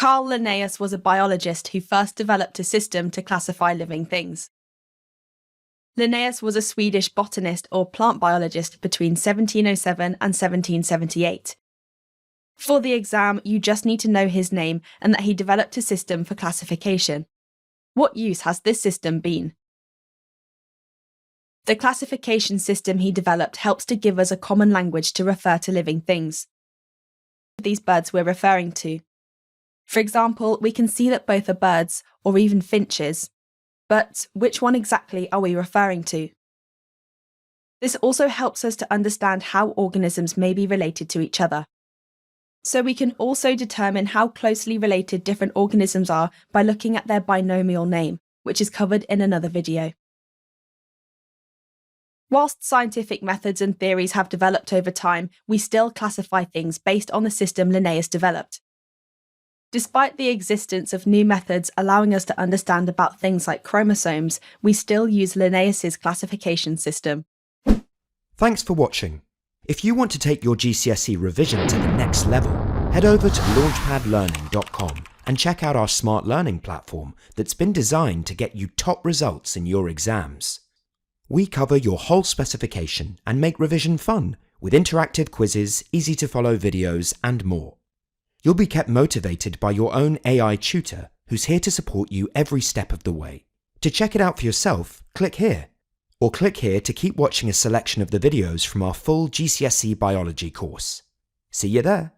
Carl Linnaeus was a biologist who first developed a system to classify living things. Linnaeus was a Swedish botanist or plant biologist between 1707 and 1778. For the exam, you just need to know his name and that he developed a system for classification. What use has this system been? The classification system he developed helps to give us a common language to refer to living things. These birds we're referring to. For example, we can see that both are birds, or even finches. But which one exactly are we referring to? This also helps us to understand how organisms may be related to each other. So we can also determine how closely related different organisms are by looking at their binomial name, which is covered in another video. Whilst scientific methods and theories have developed over time, we still classify things based on the system Linnaeus developed. Despite the existence of new methods allowing us to understand about things like chromosomes, we still use Linnaeus's classification system. Thanks for watching. If you want to take your GCSE revision to the next level, head over to launchpadlearning.com and check out our smart learning platform that's been designed to get you top results in your exams. We cover your whole specification and make revision fun with interactive quizzes, easy-to-follow videos, and more. You'll be kept motivated by your own AI tutor who's here to support you every step of the way. To check it out for yourself, click here. Or click here to keep watching a selection of the videos from our full GCSE Biology course. See you there!